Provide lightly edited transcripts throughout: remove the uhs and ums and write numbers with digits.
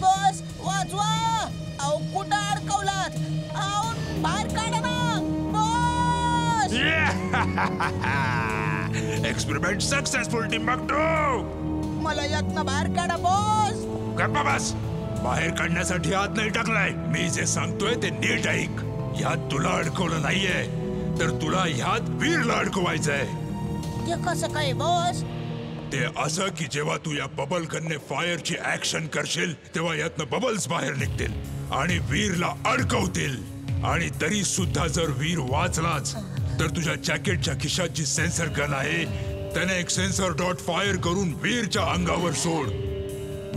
Boss वाचवा. अहो कुठं अडकवलात? अहो बाहेर काढा ना बॉस. Experiment successful Timbuktu. मला यातनं बाहेर काढा बॉस. गप्पा बस. बाहेर काढण्यासाठी आत नाही टाकलाय. मी जे सांगतोय ते नीट ऐक. ह्यात तुला अडकवलं नाहीये, तर तुला ह्यात वीरला अडकवायचंय. ते कसं काय बॉस? ते असं की जेव्हा तू या बबल गनने फायरची ऍक्शन करशील तेव्हा यातनं बबल्स बाहेर निघतील आणि वीरला अडकवतील. आणि तरी सुद्धा जर वीर वाचलाच तर तुझ्या जॅकेटच्या खिशात जी सेन्सर गन आहे त्याने एक सेन्सर डॉट फायर करून वीरच्या अंगावर सोड.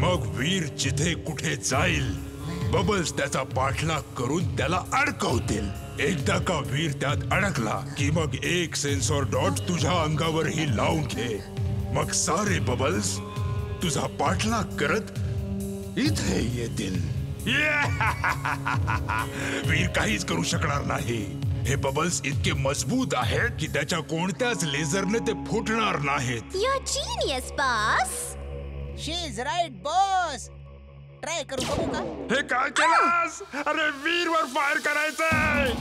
मग वीर जिथे कुठे जाईल बबल्स त्याचा पाठलाग करून त्याला अडकवतील. एकदा का वीर त्यात अडकला की मग एक सेन्सर डॉट तुझ्या अंगावरही लावून घे. मग सारे बबल्स तुझा पाठलाग करत इथे येतील. वीर काहीच करू शकणार नाही. हे बबल्स इतके मजबूत आहेत की त्याच्या कोणत्याच लेझरने ते फुटणार नाहीत. You're genius, boss. She is right boss. Try करू बघू का? हे काय केलास? अरे वीरवर फायर करायचंय.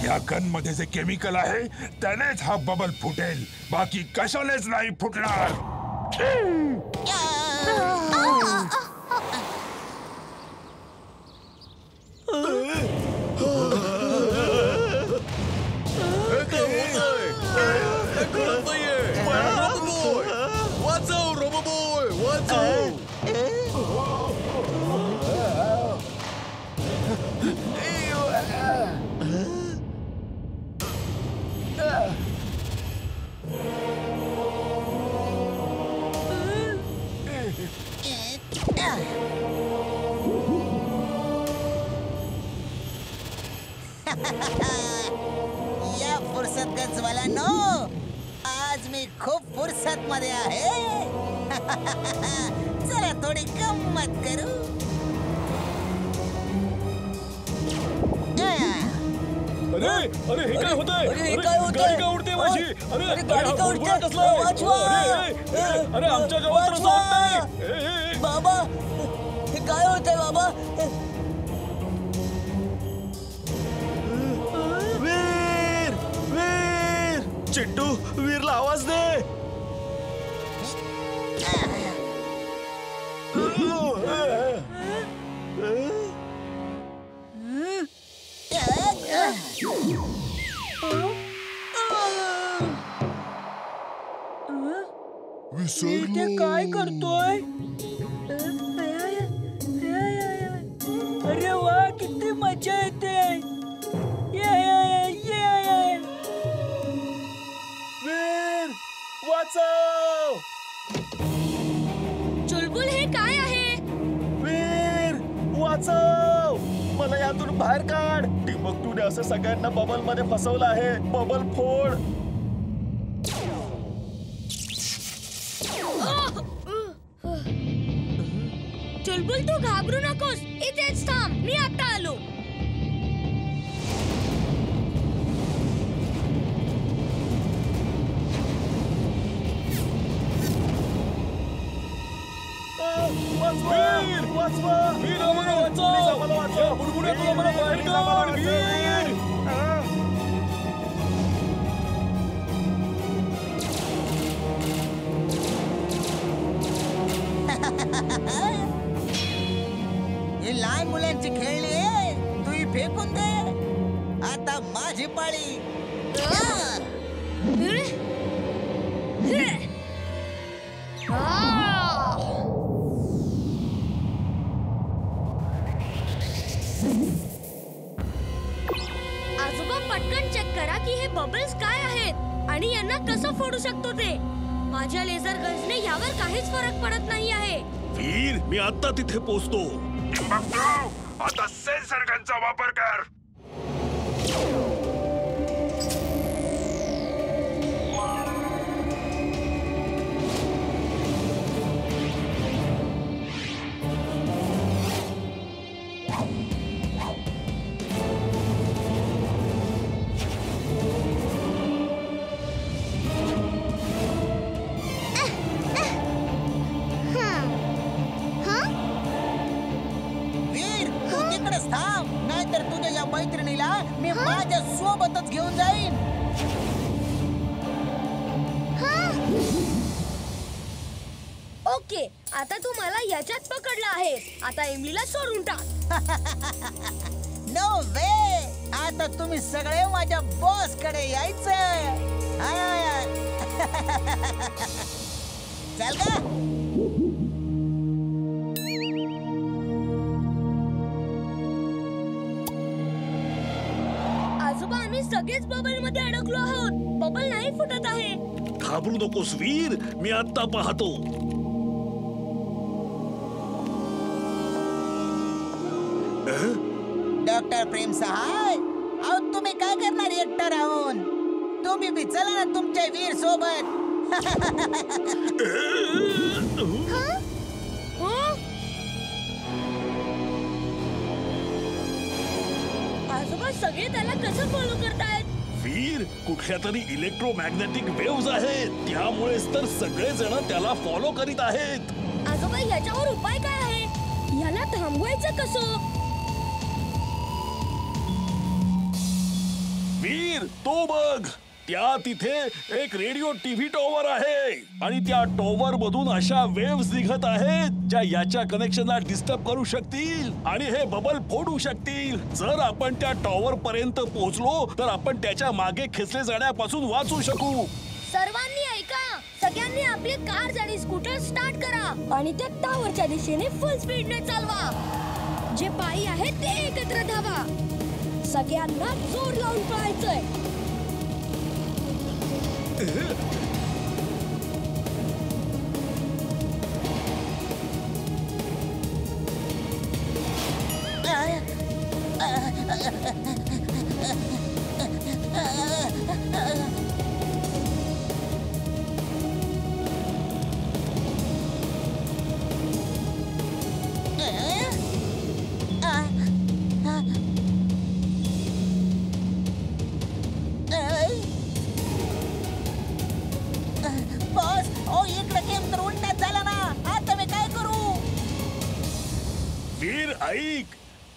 या गन मध्ये जे केमिकल आहे त्यानेच हा बबल फुटेल. बाकी कशानेच नाही फुटणार. या फुरसत गजवालांनो, आज मी खूप फुरसत मध्ये आहे. चला थोडी गंमत करू. अरे अरे हे काय होतंय? अरे काय होतंय? गाडी का उडते माझी? अरे गाडी का उडते? वाचवा! अरे आमच्या गावात रस्ता होत नाही. बाबा हे काय होतंय बाबा? वीर वीर चिट्टू वीरला आवाज दे. ते काय करतोय? अरे वा किती मजा येते. वीर वाचव. चुलबुल हे काय आहे? वीर वाचव. मला यातून बाहेर काढ. टिम्बक्टूने असं सगळ्यांना बबल मध्ये फसवलं आहे. बबल फोड. चुलबुल तू घाबरू नकोस. इथेच थांब, मी आता आलो. वीर वाचवा. वीर आम्हाला वाचव. बुडबुडे तुला मला बाहेर काढ. वीर ही लहान मुलांची खेळणी आहे. तू ही फेकून दे. आता माझी पाळी. आजोबा पटकन चेक करा की हे बबल्स काय आहेत आणि यांना कसं फोडू शकतो ते. माझ्या लेझर गन्सने यावर काहीच फरक पडत नाही आहे. वीर मी आता तिथे पोहोचतो. आता सेन्सर गनचा वापर कर. मी माझ्या सोबतच घेऊन जाईन. ओके, आता तू मला याच्यात पकडला आहेस. आता एमिलीला सोडून टाक. नो वे. आता तुम्ही सगळे माझ्या बॉस कडे यायचं. चल का. आजोबा, आम्ही सगळेच बबल मध्ये अडकलो आहोत. बबल नाही फुटत आहे. घाबरू नकोस वीर, मी आत्ता पाहतो. डॉक्टर प्रेम सहाय, अहो तुम्ही काय करणार एकटा राहून? तुम्ही बी चला ना तुमच्या वीर सोबत. आजोबा, सगळे त्याला कसं फॉलो करतायत? वीर, कुठल्या तरी इलेक्ट्रोमॅग्नेटिक वेव्हज आहेत, त्यामुळेच तर सगळे जण त्याला फॉलो करीत आहेत. आजोबा, याच्यावर उपाय काय आहे? याला थांबवायचं कसं? वीर, तो बघ, त्या तिथे एक रेडिओ टीव्ही टॉवर आहे आणि त्या टॉवर मधून अशा वेव्हज निघत आहेत ज्या याच्या कनेक्शनला डिस्टर्ब करू शकतील आणि हे बबल फोडू शकतील. जर आपण त्या टॉवर पर्यंत पोहोचलो तर आपण त्याच्या मागे खेचले जाण्यापासून वाचू शकू. सर्वांनी ऐका, सगळ्यांनी आपली कार आणि स्कूटर स्टार्ट करा आणि त्या टॉवरच्या दिशेने फुल स्पीडने चालवा. जे पायी आहेत ते एकत्र धावा. सगळ्यांना जोर लावून पळायचंय. बॉस, ओ इकडे गेम तर उलटा झाला ना. आता मी काय करू? वीर ऐक,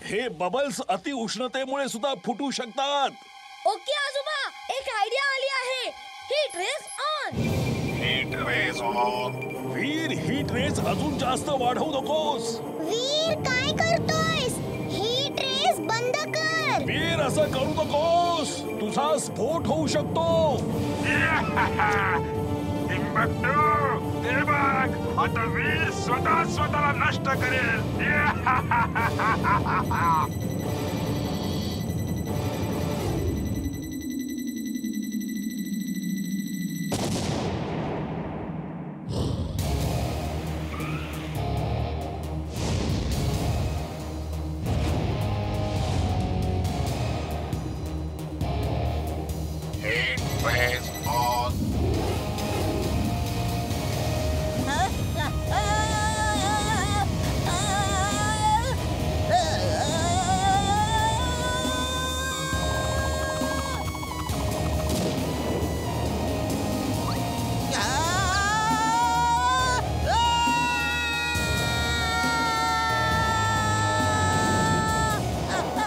हे बबल्स अति उष्णतेमुळे सुद्धा फुटू शकतात. ओके आजोबा, एक आयडिया आली आहे. Heat rays on. Veer, heat rays अजून जास्त वाढवू नकोस. वीर, काय करतोयस? हीट रेस बंद कर. वीर, असं करू नकोस, तुझा स्फोट होऊ शकतो. ते बघ, आता वीर स्वतःला नष्ट करेल.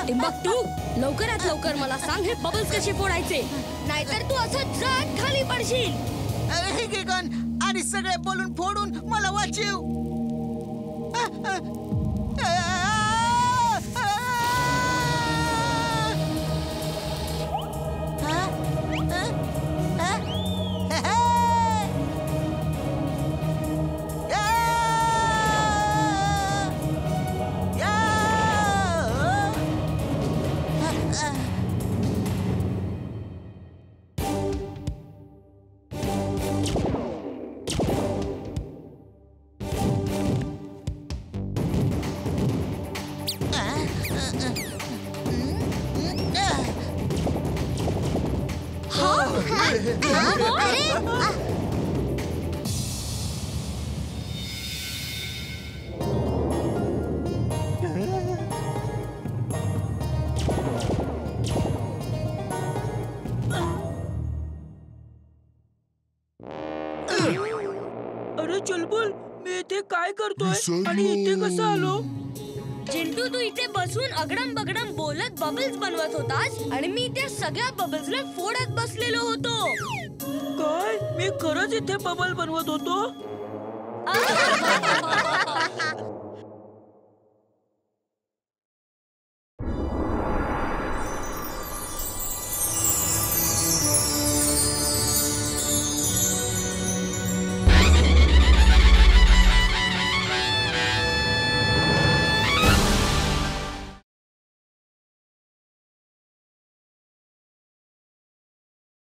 टिंबकटू, लवकरात लवकर मला सांग हे बबल्स कसे फोडायचे, नाहीतर तू असं जात खाली पडशील. हे घे गन आणि सगळे बोलून फोडून मला वाचव. अरे चुलबुल, मी इथे काय करतोय आणि इथे कसं आलो? चिंटू, तू इथे बसून अगडम बगडम बोलत बबल्स बनवत होतास आणि मी त्या सगळ्या बबल्सला फोडत बसलेलो होतो. काय? मी खरंच इथे बबल बनवत होतो.